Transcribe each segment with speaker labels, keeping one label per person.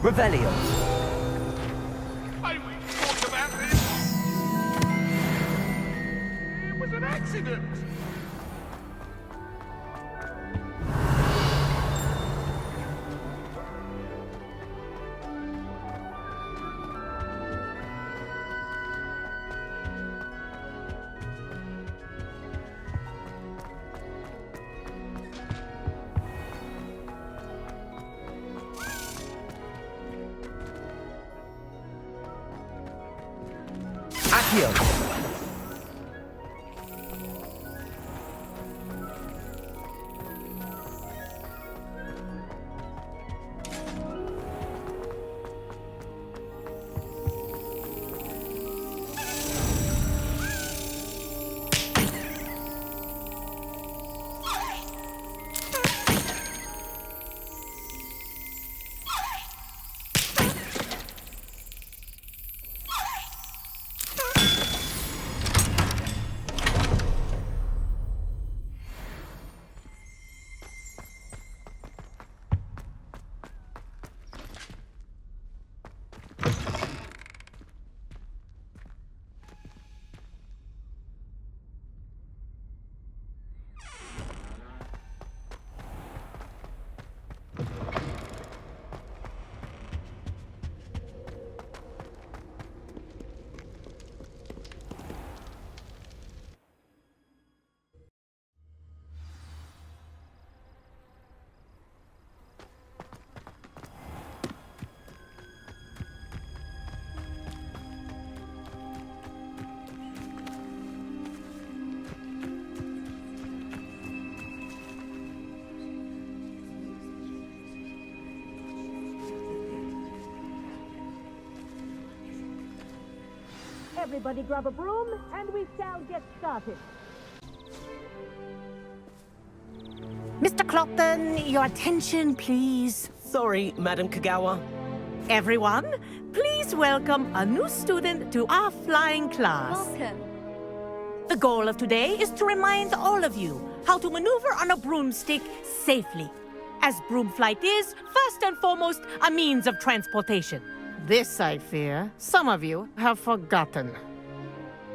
Speaker 1: Revelio.
Speaker 2: I will talk about this. It was an accident.
Speaker 1: Accio.
Speaker 3: Everybody grab a broom, and we shall get started.
Speaker 4: Mr. Clopton, your attention, please.
Speaker 5: Sorry, Madam Kagawa.
Speaker 4: Everyone, please welcome a new student to our flying class.
Speaker 3: Welcome.
Speaker 4: The goal of today is to remind all of you how to maneuver on a broomstick safely, as broom flight is, first and foremost, a means of transportation.
Speaker 6: This, I fear, some of you have forgotten.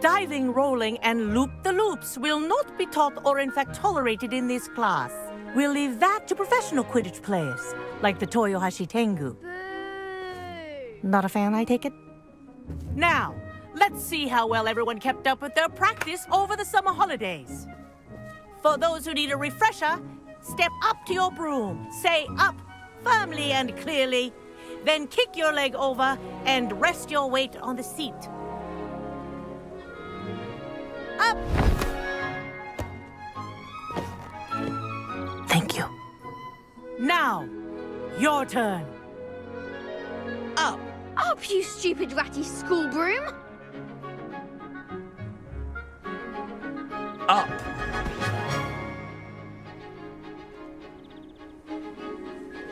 Speaker 4: Diving, rolling, and loop-the-loops will not be taught or in fact tolerated in this class. We'll leave that to professional Quidditch players, like the Toyohashi Tengu.
Speaker 6: Not a fan, I take it?
Speaker 4: Now, let's see how well everyone kept up with their practice over the summer holidays. For those who need a refresher, step up to your broom, say up firmly and clearly, then kick your leg over and rest your weight on the seat. Up!
Speaker 6: Thank you.
Speaker 4: Now, your turn. Up!
Speaker 7: Up, you stupid ratty school broom!
Speaker 1: Up.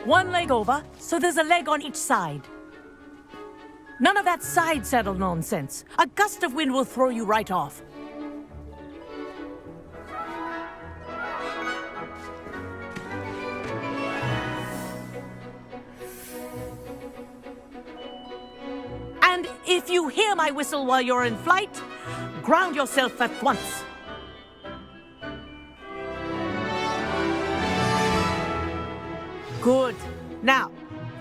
Speaker 4: One leg over, so there's a leg on each side. None of that side saddle nonsense. A gust of wind will throw you right off. And if you hear my whistle while you're in flight, ground yourself at once. Good. Now,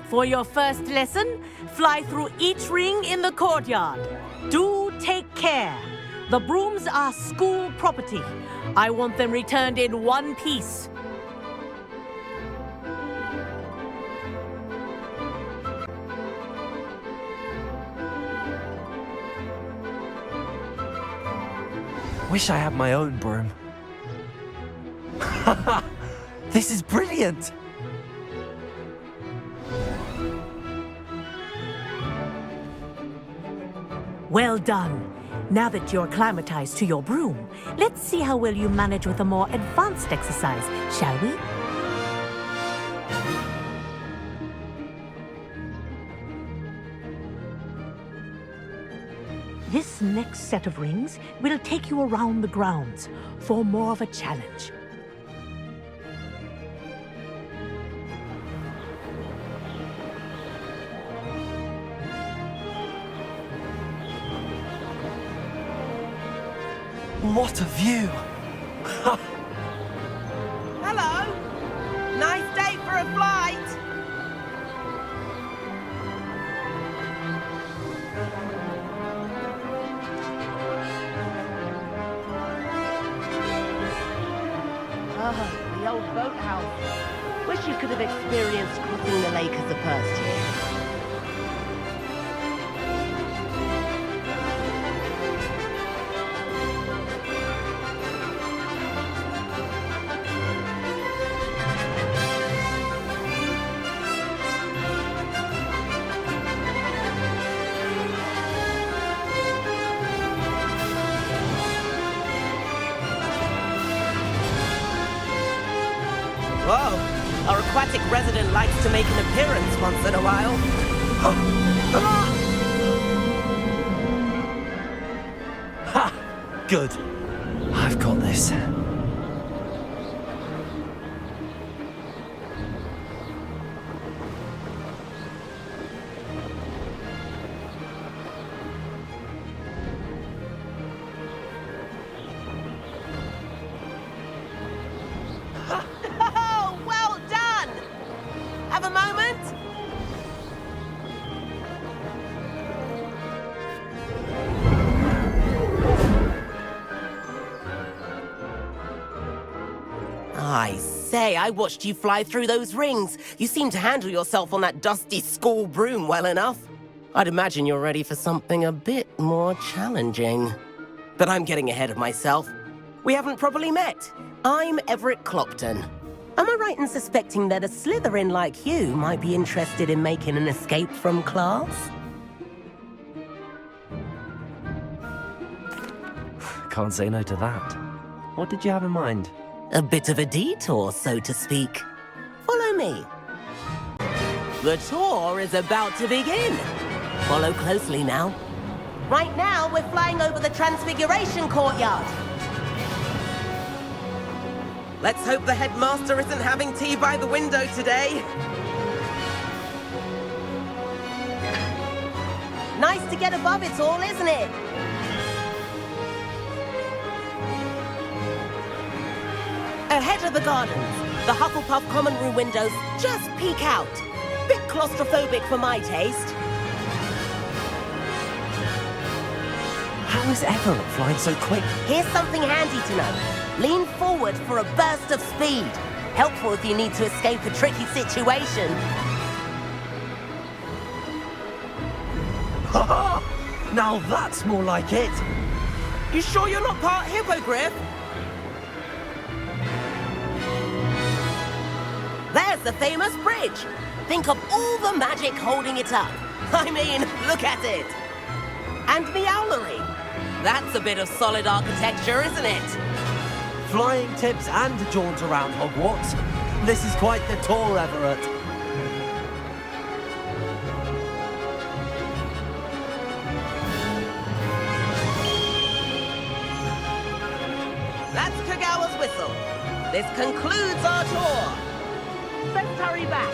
Speaker 4: for your first lesson, fly through each ring in the courtyard. Do take care. The brooms are school property. I want them returned in one piece.
Speaker 1: Wish I had my own broom. This is brilliant!
Speaker 4: Well done. Now that you're acclimatized to your broom, let's see how well you manage with a more advanced exercise, shall we? This next set of rings will take you around the grounds for more of a challenge.
Speaker 1: What a view!
Speaker 5: Hello. Nice day for a flight.
Speaker 8: Oh, the old boathouse. Wish you could have experienced crossing the lake as a first year.
Speaker 5: Whoa, our aquatic resident likes to make an appearance once in a while.
Speaker 1: Ha! Good. I've got this.
Speaker 5: Oh, well done! Have a moment? I say, I watched you fly through those rings. You seem to handle yourself on that dusty school broom well enough. I'd imagine you're ready for something a bit more challenging. But I'm getting ahead of myself. We haven't properly met. I'm Everett Clopton. Am I right in suspecting that a Slytherin like you might be interested in making an escape from class?
Speaker 1: Can't say no to that. What did you have in mind?
Speaker 5: A bit of a detour, so to speak. Follow me. The tour is about to begin. Follow closely now. Right now, we're flying over the Transfiguration Courtyard. Let's hope the headmaster isn't having tea by the window today. Nice to get above it all, isn't it? Ahead of the gardens, the Hufflepuff common room windows just peek out. Bit claustrophobic for my taste.
Speaker 1: How is Everett flying so quick?
Speaker 5: Here's something handy to know. Lean forward for a burst of speed. Helpful if you need to escape a tricky situation.
Speaker 1: Now that's more like it!
Speaker 5: You sure you're not part hippogriff? There's the famous bridge. Think of all the magic holding it up. I mean, look at it. And the owlery. That's a bit of solid architecture, isn't it?
Speaker 1: Flying tips and a jaunt around Hogwarts. This is quite the tour, Everett.
Speaker 5: That's Kagawa's whistle. This concludes our tour. Let's hurry back.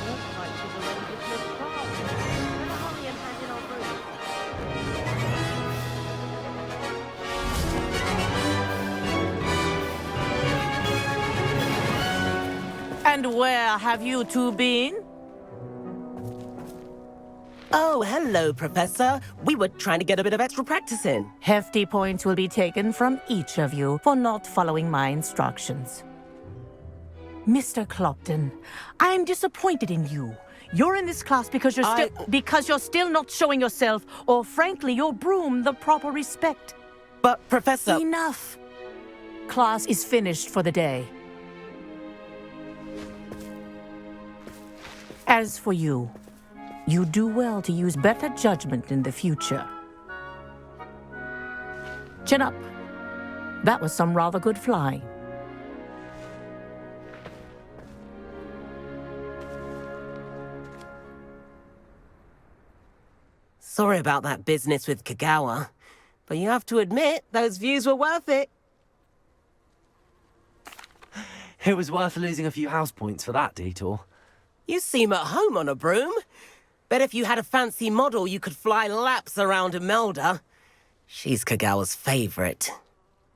Speaker 8: Looks like she's already dismissed class. Better hurry and hand in our room.
Speaker 4: And where have you two been?
Speaker 5: Oh, hello, Professor. We were trying to get a bit of extra practice in.
Speaker 4: Hefty points will be taken from each of you for not following my instructions. Mr. Clopton, I'm disappointed in you. You're in this class because you're still not showing yourself, or frankly, your broom the proper respect.
Speaker 5: But, Professor...
Speaker 4: Enough. Class is finished for the day. As for you, you do well to use better judgment in the future. Chin up. That was some rather good flying.
Speaker 5: Sorry about that business with Kagawa, but you have to admit, those views were worth it.
Speaker 1: It was worth losing a few house points for that detour.
Speaker 5: You seem at home on a broom. Bet if you had a fancy model, you could fly laps around Imelda. She's Kagawa's favorite.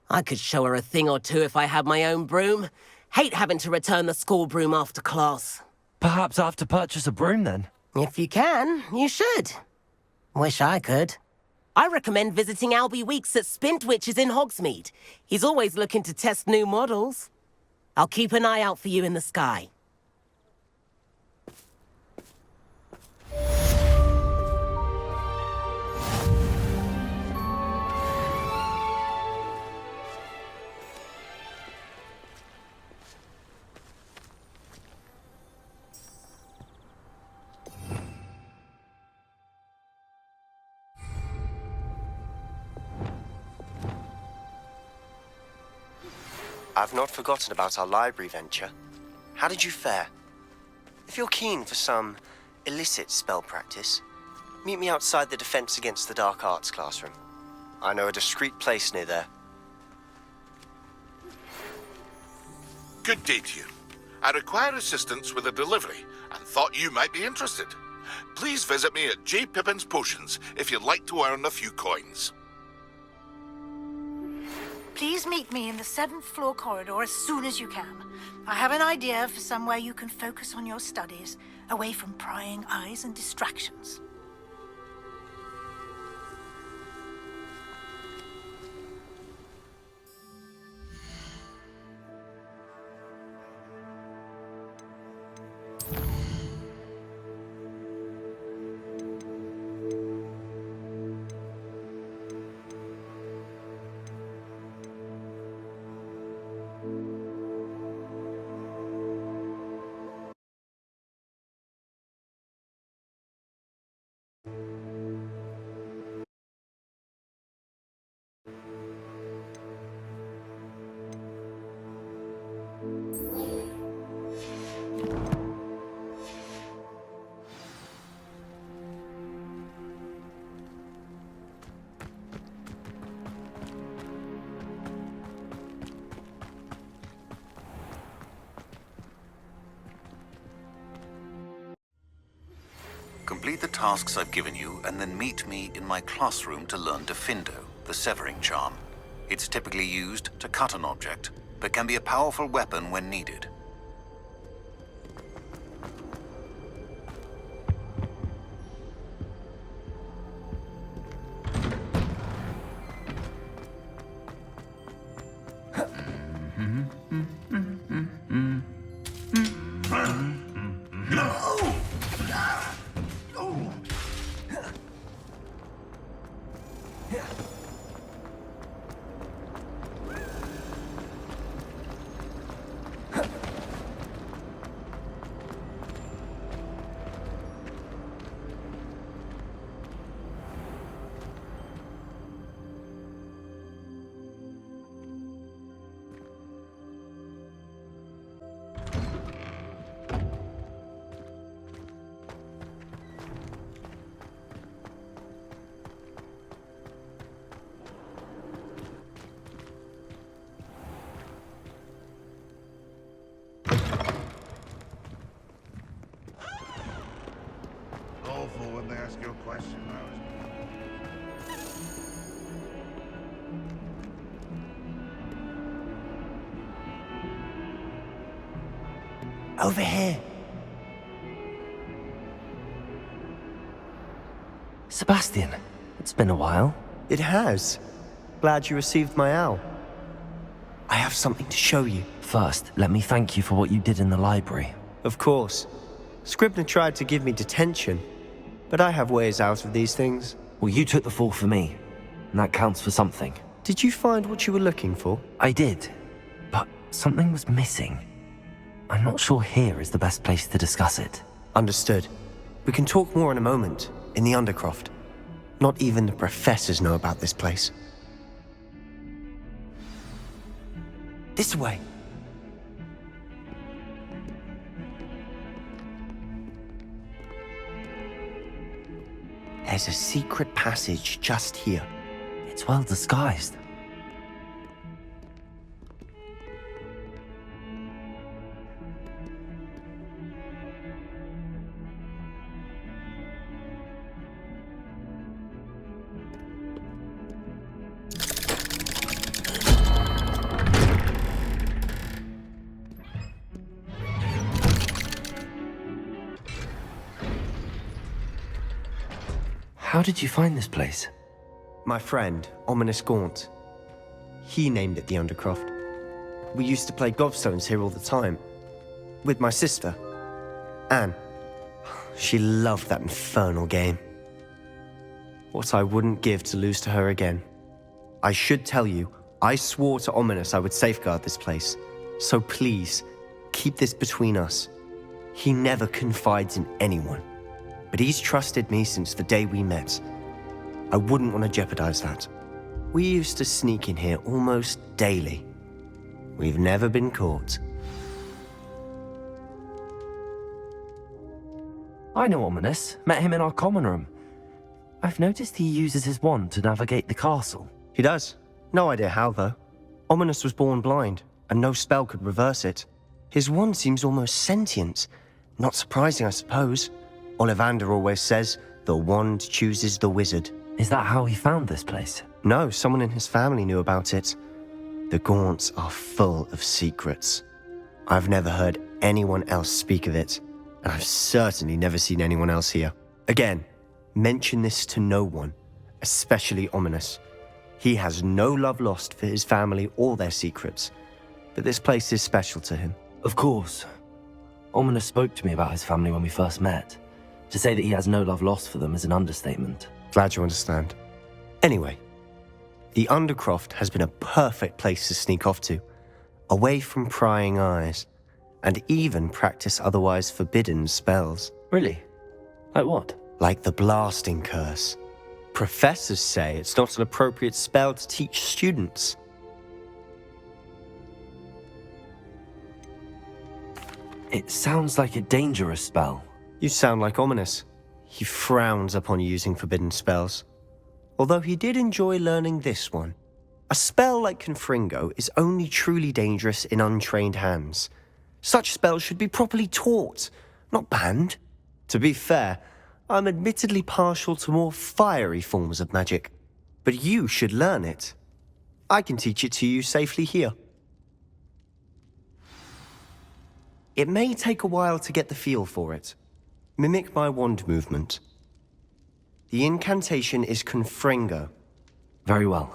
Speaker 5: I could show her a thing or two if I had my own broom. Hate having to return the school broom after class.
Speaker 1: Perhaps I have to purchase a broom then.
Speaker 5: If you can, you should. Wish I could. I recommend visiting Albie Weeks at Spintwitches in Hogsmeade. He's always looking to test new models. I'll keep an eye out for you in the sky.
Speaker 9: I've not forgotten about our library venture. How did you fare? If you're keen for some illicit spell practice, meet me outside the Defense Against the Dark Arts classroom. I know a discreet place near there.
Speaker 2: Good day to you. I require assistance with a delivery and thought you might be interested. Please visit me at J. Pippin's Potions if you'd like to earn a few coins.
Speaker 10: Please meet me in the 7th floor corridor as soon as you can. I have an idea for somewhere you can focus on your studies, away from prying eyes and distractions.
Speaker 11: Complete the tasks I've given you, and then meet me in my classroom to learn Defindo, the severing charm. It's typically used to cut an object, but can be a powerful weapon when needed.
Speaker 2: When they ask you a question,
Speaker 1: Over here. Sebastian, it's been a while.
Speaker 9: It has. Glad you received my owl. I have something to show you.
Speaker 1: First, let me thank you for what you did in the library.
Speaker 9: Of course. Scribner tried to give me detention, but I have ways out of these things.
Speaker 1: Well, you took the fall for me, and that counts for something.
Speaker 9: Did you find what you were looking for?
Speaker 1: I did, but something was missing. I'm not sure here is the best place to discuss it.
Speaker 9: Understood. We can talk more in a moment, in the Undercroft. Not even the professors know about this place. This way. There's a secret passage just here.
Speaker 1: It's well disguised. How did you find this place?
Speaker 9: My friend, Ominous Gaunt. He named it the Undercroft. We used to play gobstones here all the time. With my sister, Anne. She loved that infernal game. What I wouldn't give to lose to her again. I should tell you, I swore to Ominous I would safeguard this place. So please, keep this between us. He never confides in anyone. But he's trusted me since the day we met. I wouldn't want to jeopardize that. We used to sneak in here almost daily. We've never been caught.
Speaker 1: I know Ominous. Met him in our common room. I've noticed he uses his wand to navigate the castle.
Speaker 9: He does. No idea how, though. Ominous was born blind, and no spell could reverse it. His wand seems almost sentient. Not surprising, I suppose. Ollivander always says, the wand chooses the wizard.
Speaker 1: Is that how he found this place?
Speaker 9: No, someone in his family knew about it. The Gaunts are full of secrets. I've never heard anyone else speak of it, and I've certainly never seen anyone else here. Again, mention this to no one, especially Ominous. He has no love lost for his family or their secrets, but this place is special to him.
Speaker 1: Of course. Ominous spoke to me about his family when we first met. To say that he has no love lost for them is an understatement.
Speaker 9: Glad you understand. Anyway, the Undercroft has been a perfect place to sneak off to, away from prying eyes, and even practice otherwise forbidden spells.
Speaker 1: Really? Like what?
Speaker 9: Like the Blasting Curse. Professors say it's not an appropriate spell to teach students.
Speaker 1: It sounds like a dangerous spell.
Speaker 9: You sound like Ominous. He frowns upon using forbidden spells. Although he did enjoy learning this one. A spell like Confringo is only truly dangerous in untrained hands. Such spells should be properly taught, not banned. To be fair, I'm admittedly partial to more fiery forms of magic. But you should learn it. I can teach it to you safely here. It may take a while to get the feel for it. Mimic my wand movement. The incantation is Confringo.
Speaker 1: Very well.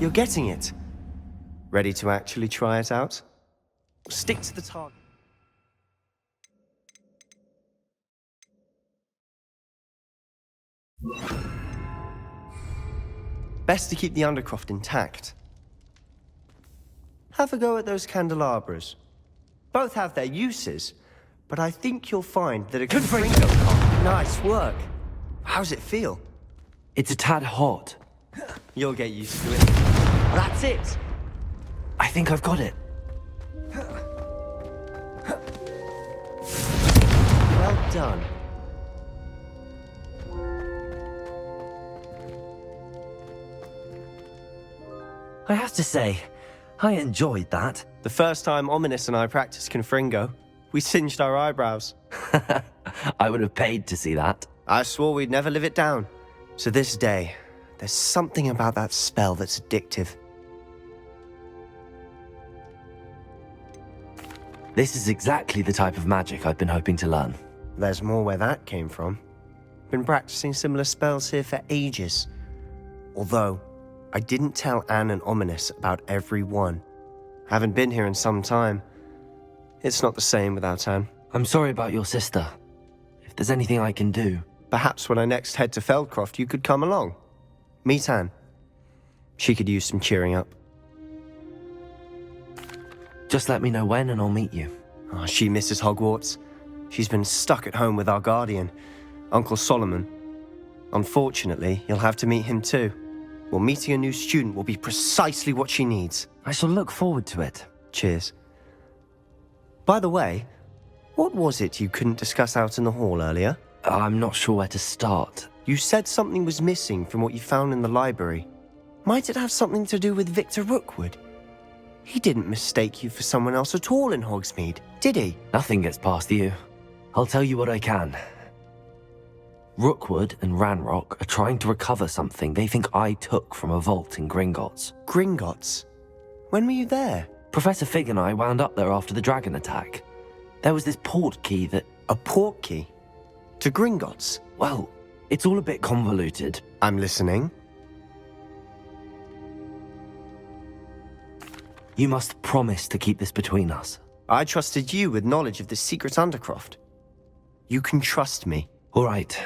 Speaker 9: You're getting it. Ready to actually try it out? Stick to the target. Best to keep the Undercroft intact. Have a go at those candelabras. Both have their uses, but I think you'll find that a Confringo. Nice work. How's it feel?
Speaker 1: It's a tad hot.
Speaker 9: You'll get used to it. That's it.
Speaker 1: I think I've got it.
Speaker 9: Well done.
Speaker 1: I have to say, I enjoyed that.
Speaker 9: The first time Ominous and I practiced Confringo, we singed our eyebrows.
Speaker 1: I would have paid to see that.
Speaker 9: I swore we'd never live it down. To this day, there's something about that spell that's addictive.
Speaker 1: This is exactly the type of magic I've been hoping to learn.
Speaker 9: There's more where that came from. Been practicing similar spells here for ages. Although, I didn't tell Anne and Ominous about every one. Haven't been here in some time. It's not the same without Anne.
Speaker 1: I'm sorry about your sister. If there's anything I can do...
Speaker 9: Perhaps when I next head to Feldcroft, you could come along. Meet Anne. She could use some cheering up.
Speaker 1: Just let me know when and I'll meet you.
Speaker 9: Oh, she misses Hogwarts. She's been stuck at home with our guardian, Uncle Solomon. Unfortunately, you'll have to meet him too. Well, meeting a new student will be precisely what she needs.
Speaker 1: I shall look forward to it.
Speaker 9: Cheers. By the way, what was it you couldn't discuss out in the hall earlier?
Speaker 1: I'm not sure where to start.
Speaker 9: You said something was missing from what you found in the library. Might it have something to do with Victor Rookwood? He didn't mistake you for someone else at all in Hogsmeade, did he?
Speaker 1: Nothing gets past you. I'll tell you what I can. Rookwood and Ranrock are trying to recover something they think I took from a vault in Gringotts.
Speaker 9: Gringotts? When were you there?
Speaker 1: Professor Fig and I wound up there after the dragon attack. There was this port key that...
Speaker 9: A port key? To Gringotts?
Speaker 1: Well, it's all a bit convoluted.
Speaker 9: I'm listening.
Speaker 1: You must promise to keep this between us.
Speaker 9: I trusted you with knowledge of this secret undercroft. You can trust me.
Speaker 1: All right.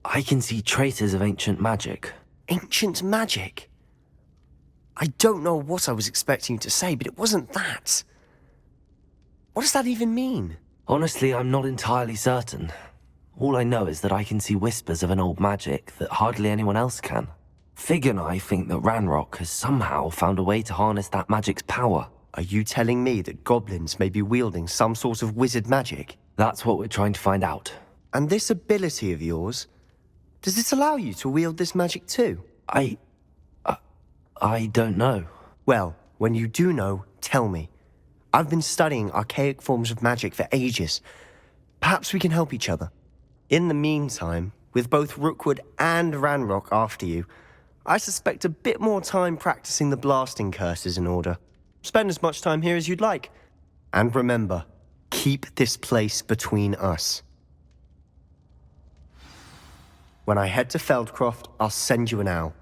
Speaker 1: I can see traces of ancient magic.
Speaker 9: Ancient magic? I don't know what I was expecting you to say, but it wasn't that. What does that even mean?
Speaker 1: Honestly, I'm not entirely certain. All I know is that I can see whispers of an old magic that hardly anyone else can. Fig and I think that Ranrock has somehow found a way to harness that magic's power.
Speaker 9: Are you telling me that goblins may be wielding some sort of wizard magic?
Speaker 1: That's what we're trying to find out.
Speaker 9: And this ability of yours, does it allow you to wield this magic too?
Speaker 1: I don't know.
Speaker 9: Well, when you do know, tell me. I've been studying archaic forms of magic for ages. Perhaps we can help each other. In the meantime, with both Rookwood and Ranrock after you, I suspect a bit more time practicing the blasting curse is in order. Spend as much time here as you'd like. And remember, keep this place between us. When I head to Feldcroft, I'll send you an owl.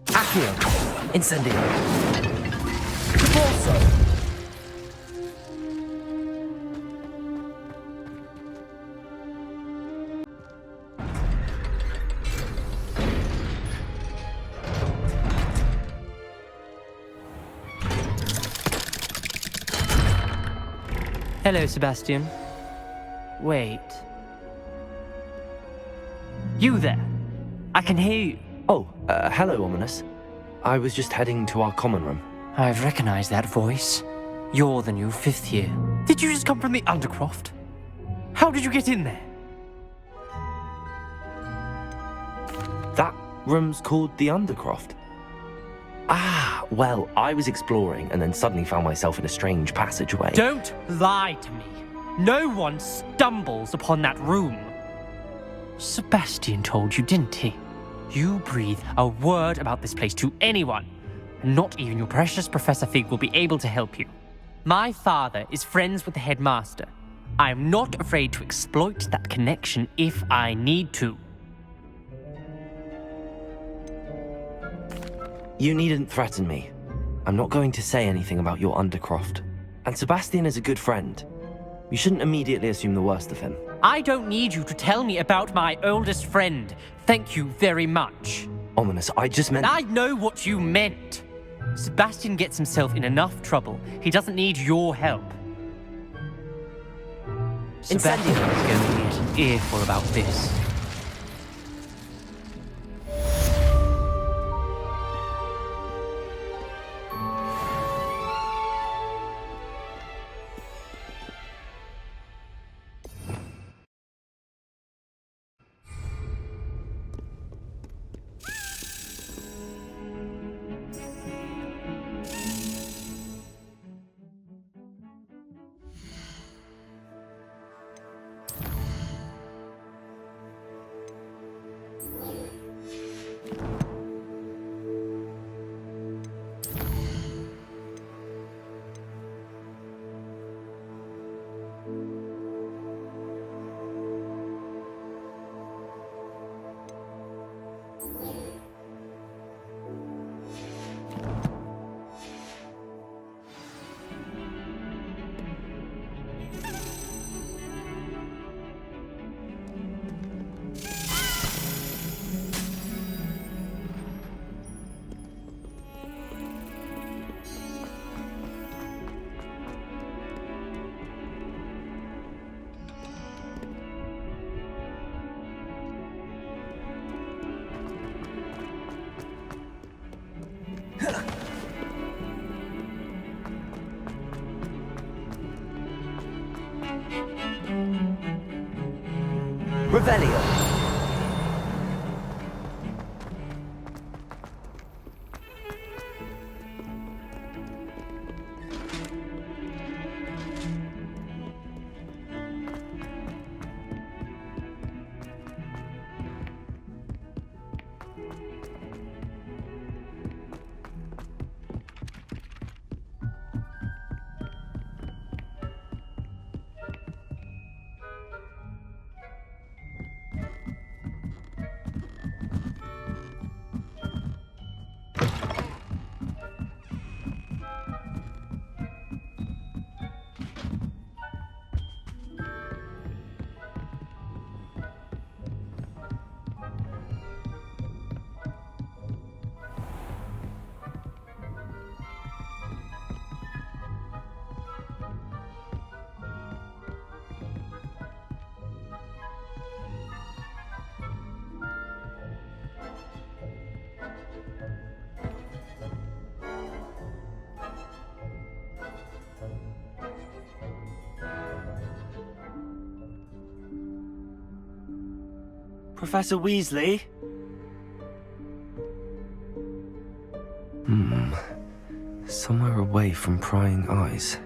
Speaker 1: Accio! Incendio!
Speaker 12: Hello, Sebastian. Wait. You there? I can hear you.
Speaker 1: Oh, hello, Ominous. I was just heading to our common room.
Speaker 12: I've recognized that voice. You're the new 5th year. Did you just come from the Undercroft? How did you get in there?
Speaker 1: That room's called the Undercroft. Ah, well, I was exploring and then suddenly found myself in a strange passageway.
Speaker 12: Don't lie to me. No one stumbles upon that room. Sebastian told you, didn't he? You breathe a word about this place to anyone, and not even your precious Professor Fig will be able to help you. My father is friends with the headmaster. I am not afraid to exploit that connection if I need to.
Speaker 1: You needn't threaten me. I'm not going to say anything about your Undercroft. And Sebastian is a good friend. You shouldn't immediately assume the worst of him.
Speaker 12: I don't need you to tell me about my oldest friend. Thank you very much.
Speaker 1: Ominous, I just meant...
Speaker 12: I know what you meant. Sebastian gets himself in enough trouble. He doesn't need your help. Sebastian is going to get an earful about this.
Speaker 1: Revelio.
Speaker 13: Professor Weasley?
Speaker 1: Somewhere away from prying eyes.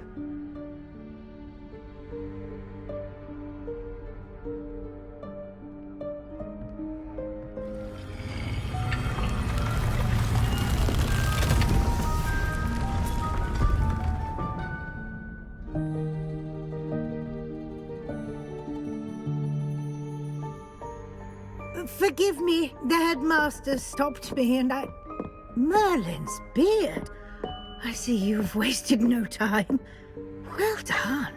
Speaker 10: Forgive me, the headmaster stopped me and I... Merlin's beard. I see you've wasted no time. Well done.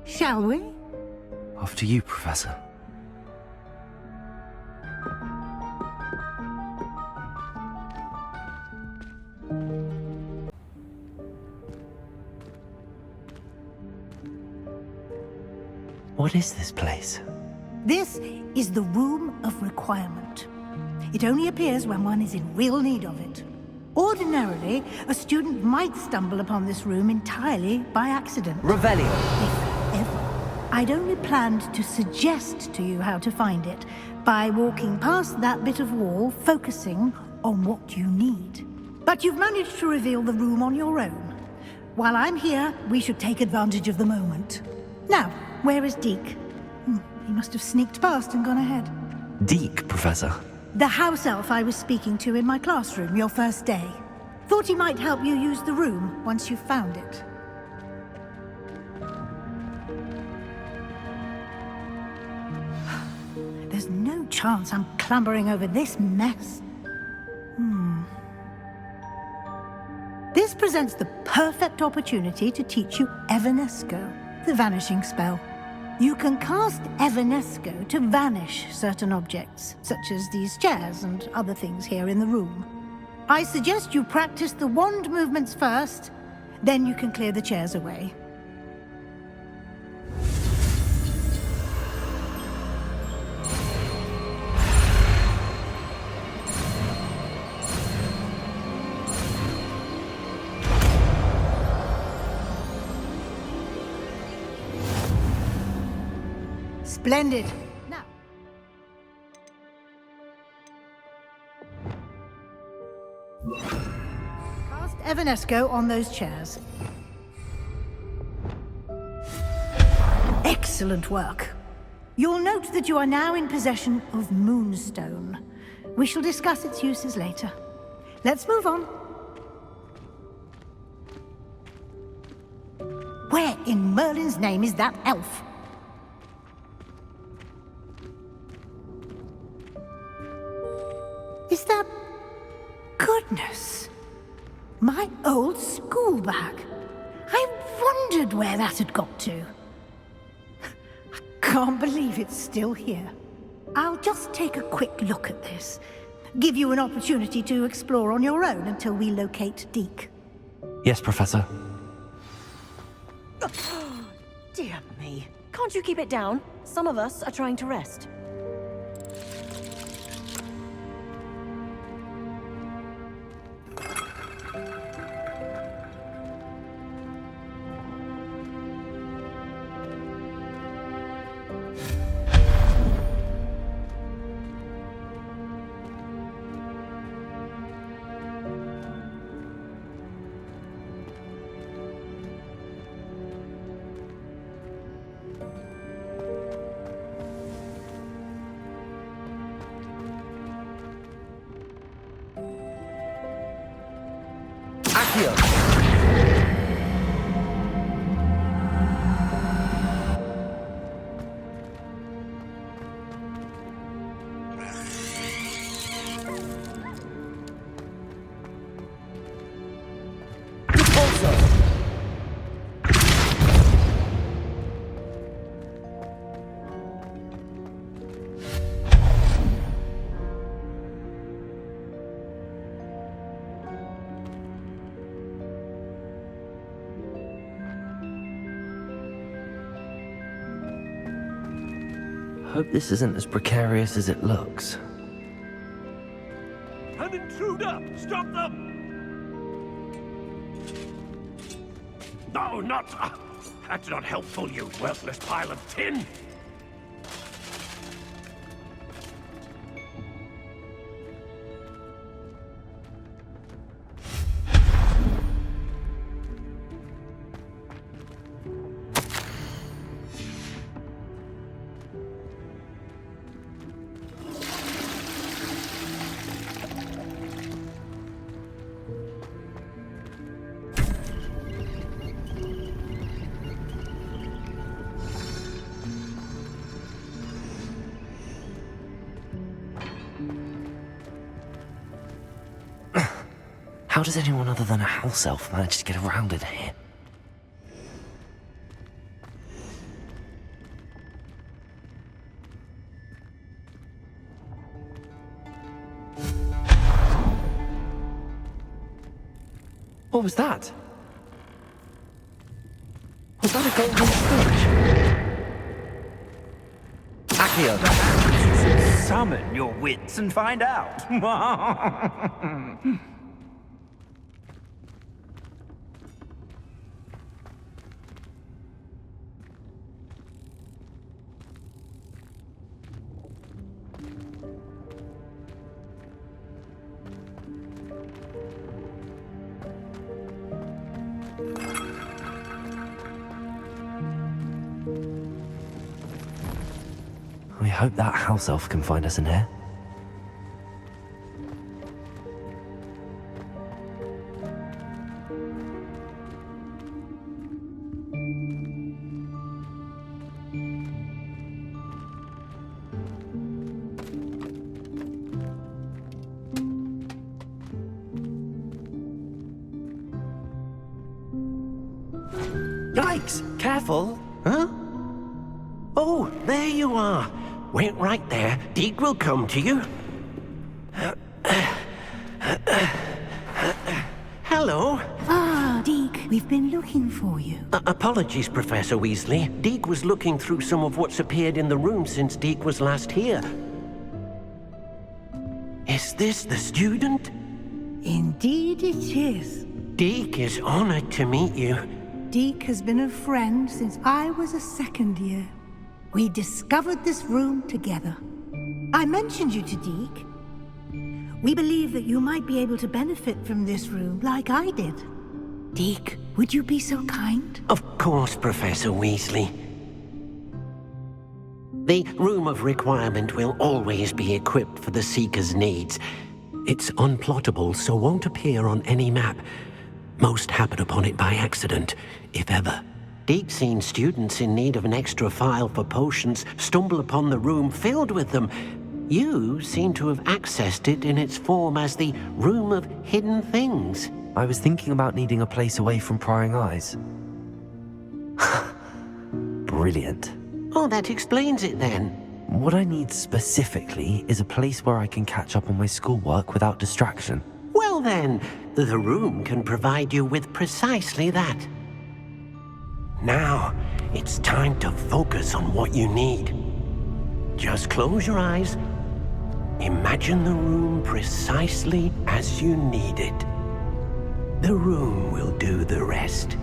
Speaker 10: Shall we?
Speaker 1: After you, Professor. What is this place?
Speaker 10: This is the Room of Requirement. It only appears when one is in real need of it. Ordinarily, a student might stumble upon this room entirely by accident.
Speaker 1: Revelio.
Speaker 10: If ever. I'd only planned to suggest to you how to find it by walking past that bit of wall, focusing on what you need. But you've managed to reveal the room on your own. While I'm here, we should take advantage of the moment. Now, where is Deke? He must have sneaked past and gone ahead.
Speaker 1: Deke, Professor.
Speaker 10: The house elf I was speaking to in my classroom your first day. Thought he might help you use the room once you've found it. There's no chance I'm clambering over this mess. This presents the perfect opportunity to teach you Evanesco, the vanishing spell. You can cast Evanesco to vanish certain objects, such as these chairs and other things here in the room. I suggest you practice the wand movements first, then you can clear the chairs away. Splendid. Now. Cast Evanesco on those chairs. Excellent work. You'll note that you are now in possession of Moonstone. We shall discuss its uses later. Let's move on. Where in Merlin's name is that elf? Is that... Goodness! My old school bag. I wondered where that had got to. I can't believe it's still here. I'll just take a quick look at this. Give you an opportunity to explore on your own until we locate Deke.
Speaker 1: Yes, Professor.
Speaker 8: Dear me. Can't you keep it down? Some of us are trying to rest.
Speaker 1: Hope this isn't as precarious as it looks.
Speaker 14: An intruder! Stop them! No, not... That's not helpful, you worthless pile of tin!
Speaker 1: How does anyone other than a house elf manage to get around in here? What was that? Was that a golden sponge? Accio!
Speaker 14: Summon your wits and find out.
Speaker 1: We hope that house elf can find us in here.
Speaker 15: Yikes! Careful! Huh? Oh, there you are! Wait right there. Deke will come to you. Hello.
Speaker 10: Ah, Deke, we've been looking for you.
Speaker 15: Apologies, Professor Weasley. Deke was looking through some of what's appeared in the room since Deke was last here. Is this the student?
Speaker 10: Indeed it is.
Speaker 15: Deke is honored to meet you.
Speaker 10: Deke has been a friend since I was a second year. We discovered this room together. I mentioned you to Deke. We believe that you might be able to benefit from this room like I did. Deke, would you be so kind?
Speaker 15: Of course, Professor Weasley. The Room of Requirement will always be equipped for the Seeker's needs. It's unplottable, so won't appear on any map. Most happen upon it by accident, if ever. Deke's seen students in need of an extra file for potions stumble upon the room filled with them. You seem to have accessed it in its form as the Room of Hidden Things.
Speaker 1: I was thinking about needing a place away from prying eyes. Brilliant.
Speaker 15: Oh, that explains it then.
Speaker 1: What I need specifically is a place where I can catch up on my schoolwork without distraction.
Speaker 15: Well then, the room can provide you with precisely that. Now, it's time to focus on what you need. Just close your eyes. Imagine the room precisely as you need it. The room will do the rest.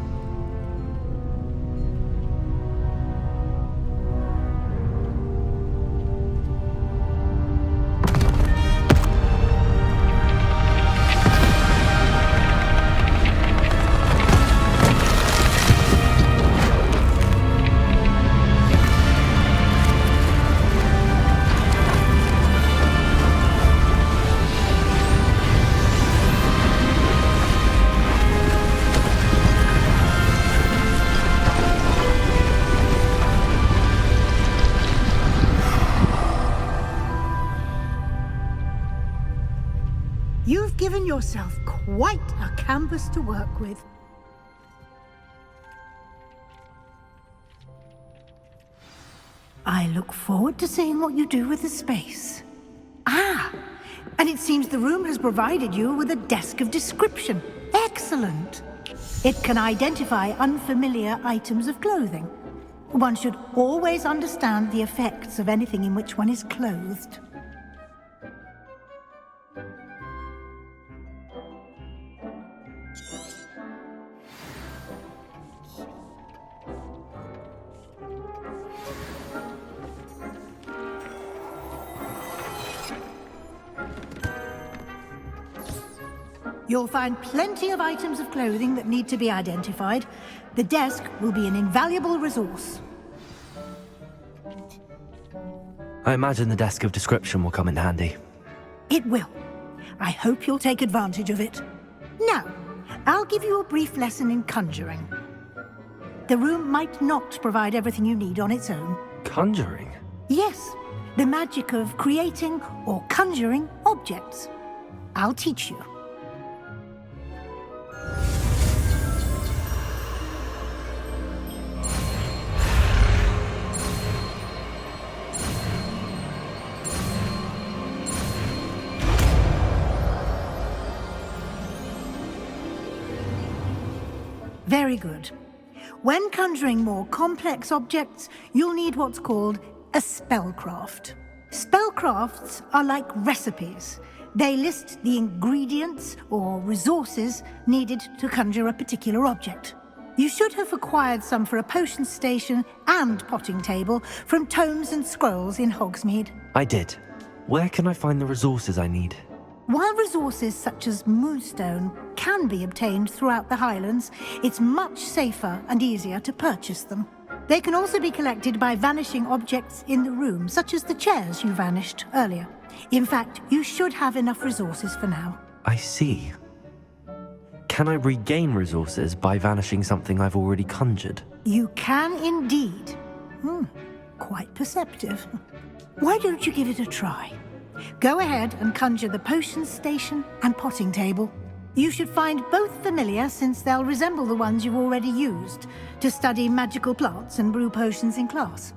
Speaker 10: given yourself quite a canvas to work with. I look forward to seeing what you do with the space. Ah, and it seems the room has provided you with a desk of description. Excellent. It can identify unfamiliar items of clothing. One should always understand the effects of anything in which one is clothed. You'll find plenty of items of clothing that need to be identified. The desk will be an invaluable resource.
Speaker 1: I imagine the desk of description will come in handy.
Speaker 10: It will. I hope you'll take advantage of it. Now, I'll give you a brief lesson in conjuring. The room might not provide everything you need on its own.
Speaker 1: Conjuring?
Speaker 10: Yes, the magic of creating or conjuring objects. I'll teach you. Very good. When conjuring more complex objects, you'll need what's called a spellcraft. Spellcrafts are like recipes. They list the ingredients or resources needed to conjure a particular object. You should have acquired some for a potion station and potting table from tomes and scrolls in Hogsmeade.
Speaker 1: I did. Where can I find the resources I need?
Speaker 10: While resources such as moonstone can be obtained throughout the Highlands, it's much safer and easier to purchase them. They can also be collected by vanishing objects in the room, such as the chairs you vanished earlier. In fact, you should have enough resources for now.
Speaker 1: I see. Can I regain resources by vanishing something I've already conjured?
Speaker 10: You can indeed. Quite perceptive. Why don't you give it a try? Go ahead and conjure the potion station and potting table. You should find both familiar, since they'll resemble the ones you've already used to study magical plants and brew potions in class.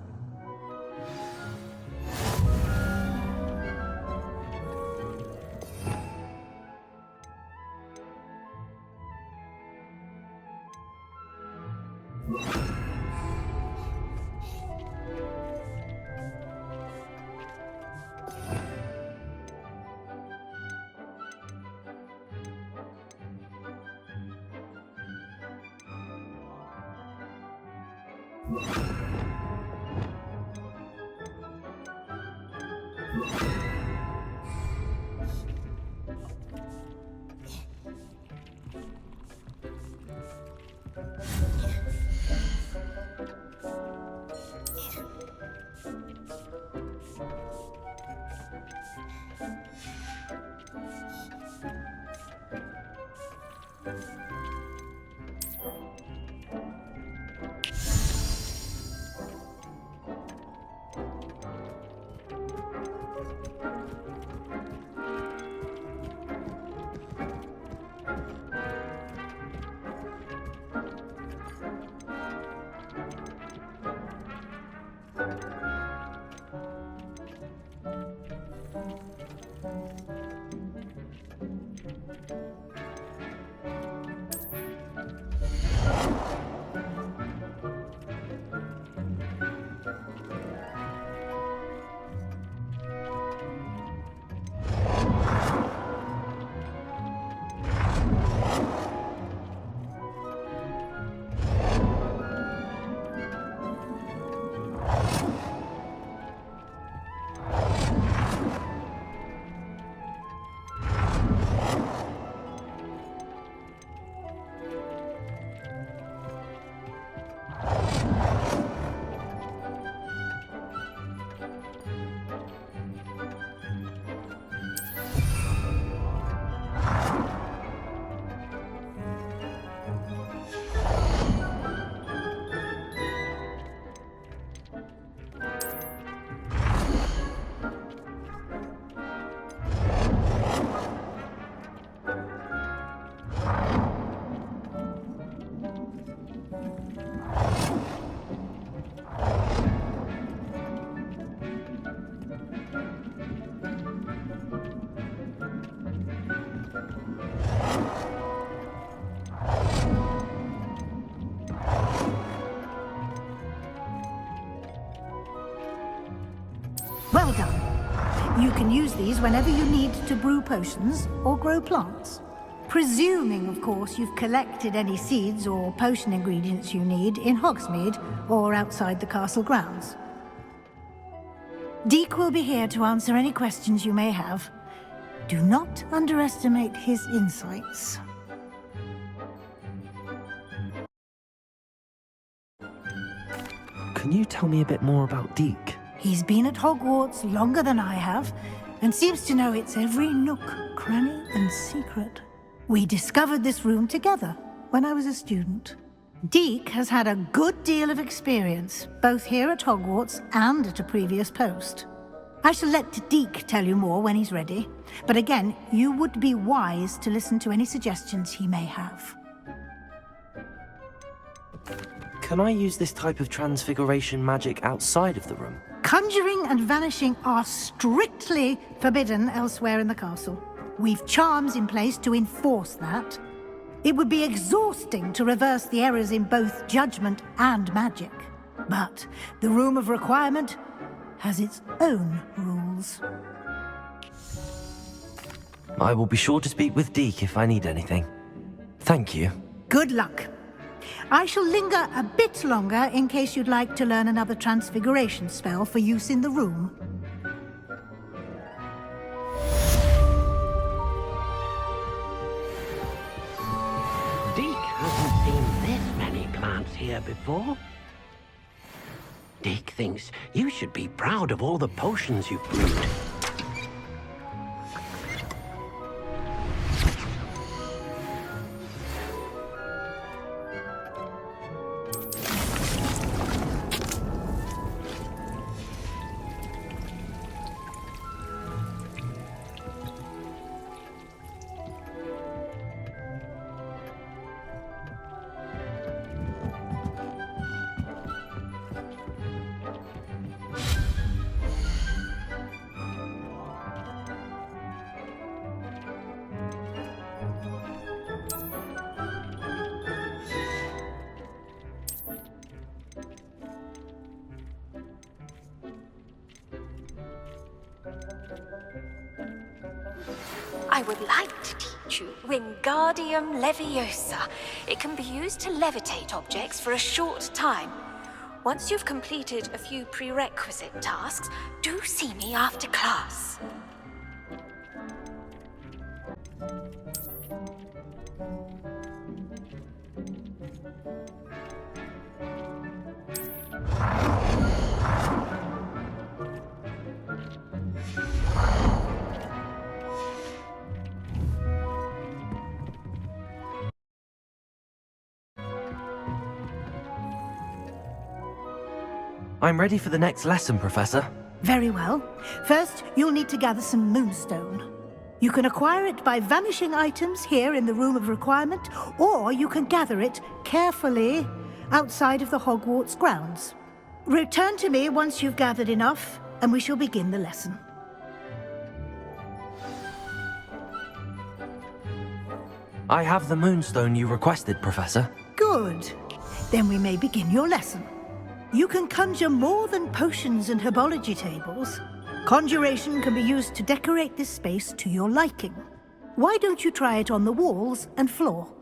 Speaker 10: Well done. You can use these whenever you need to brew potions or grow plants. Presuming, of course, you've collected any seeds or potion ingredients you need in Hogsmeade or outside the castle grounds. Deek will be here to answer any questions you may have. Do not underestimate his insights.
Speaker 1: Can you tell me a bit more about Deek?
Speaker 10: He's been at Hogwarts longer than I have, and seems to know its every nook, cranny, and secret. We discovered this room together when I was a student. Deek has had a good deal of experience, both here at Hogwarts and at a previous post. I shall let Deek tell you more when he's ready, but again, you would be wise to listen to any suggestions he may have.
Speaker 1: Can I use this type of transfiguration magic outside of the room?
Speaker 10: Conjuring and vanishing are strictly forbidden elsewhere in the castle. We've charms in place to enforce that. It would be exhausting to reverse the errors in both judgment and magic. But the Room of Requirement has its own rules.
Speaker 1: I will be sure to speak with Deek if I need anything. Thank you.
Speaker 10: Good luck. I shall linger a bit longer in case you'd like to learn another transfiguration spell for use in the room.
Speaker 15: Deek hasn't seen this many plants here before. Deek thinks you should be proud of all the potions you've brewed.
Speaker 16: I would like to teach you Wingardium Leviosa. It can be used to levitate objects for a short time. Once you've completed a few prerequisite tasks, do see me after class.
Speaker 1: I'm ready for the next lesson, Professor.
Speaker 10: Very well. First, you'll need to gather some moonstone. You can acquire it by vanishing items here in the Room of Requirement, or you can gather it carefully outside of the Hogwarts grounds. Return to me once you've gathered enough, and we shall begin the lesson.
Speaker 1: I have the moonstone you requested, Professor.
Speaker 10: Good. Then we may begin your lesson. You can conjure more than potions and herbology tables. Conjuration can be used to decorate this space to your liking. Why don't you try it on the walls and floor?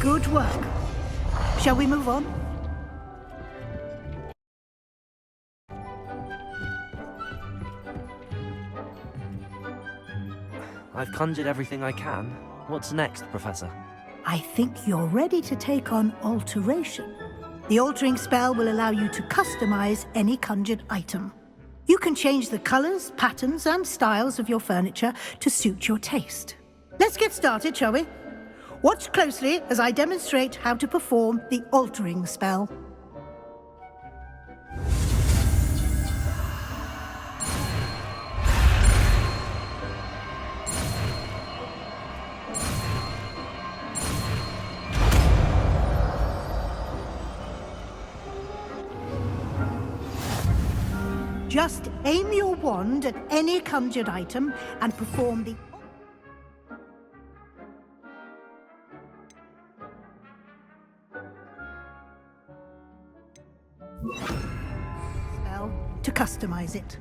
Speaker 10: Good work. Shall we move on?
Speaker 1: I've conjured everything I can. What's next, Professor?
Speaker 10: I think you're ready to take on alteration. The altering spell will allow you to customize any conjured item. You can change the colors, patterns, and styles of your furniture to suit your taste. Let's get started, shall we? Watch closely as I demonstrate how to perform the altering spell. Just aim your wand at any conjured item and perform the spell to customize it.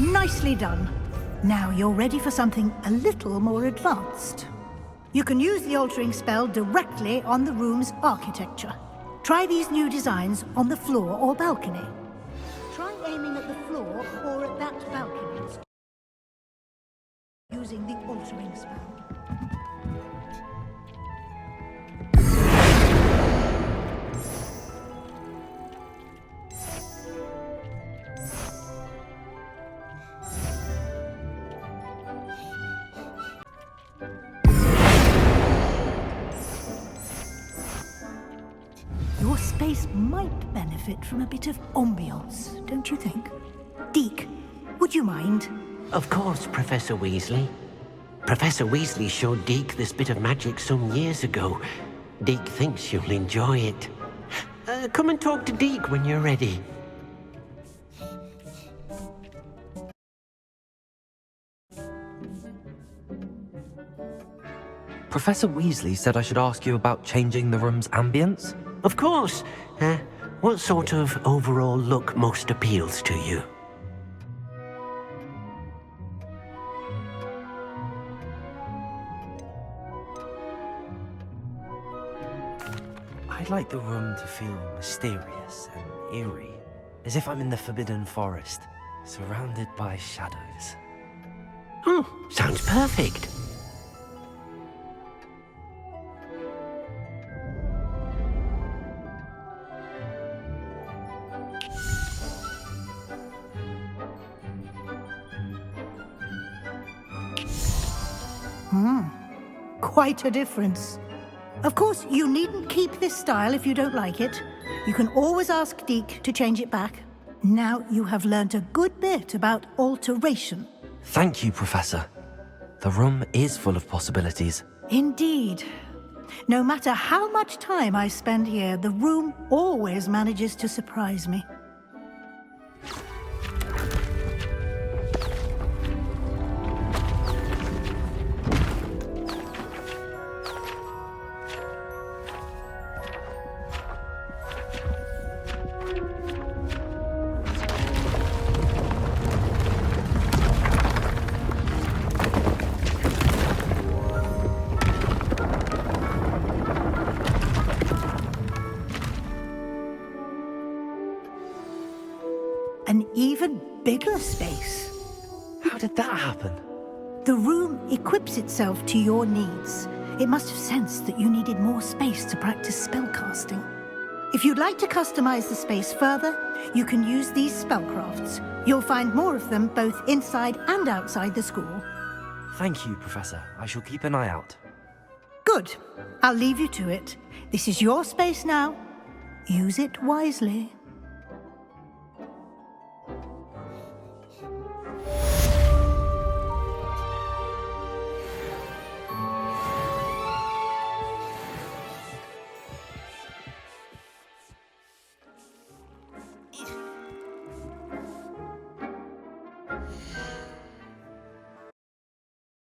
Speaker 10: Nicely done. Now you're ready for something a little more advanced. You can use the altering spell directly on the room's architecture. Try these new designs on the floor or balcony. Try aiming at the floor or at that balcony using the altering spell. Your space might benefit from a bit of ambiance, don't you think? Deke, would you mind?
Speaker 15: Of course, Professor Weasley. Professor Weasley showed Deke this bit of magic some years ago. Deke thinks you'll enjoy it. Come and talk to Deke when you're ready.
Speaker 1: Professor Weasley said I should ask you about changing the room's ambience?
Speaker 15: Of course. What sort of overall look most appeals to you?
Speaker 1: I'd like the room to feel mysterious and eerie, as if I'm in the Forbidden Forest, surrounded by shadows.
Speaker 15: Oh, sounds perfect.
Speaker 10: Quite a difference. Of course, you needn't keep this style if you don't like it. You can always ask Deke to change it back. Now you have learned a good bit about alteration.
Speaker 1: Thank you, Professor. The room is full of possibilities.
Speaker 10: Indeed. No matter how much time I spend here, the room always manages to surprise me. An even bigger space.
Speaker 1: How did that happen?
Speaker 10: The room equips itself to your needs. It must have sensed that you needed more space to practice spellcasting. If you'd like to customize the space further, you can use these spellcrafts. You'll find more of them both inside and outside the school.
Speaker 1: Thank you, Professor. I shall keep an eye out.
Speaker 10: Good. I'll leave you to it. This is your space now. Use it wisely.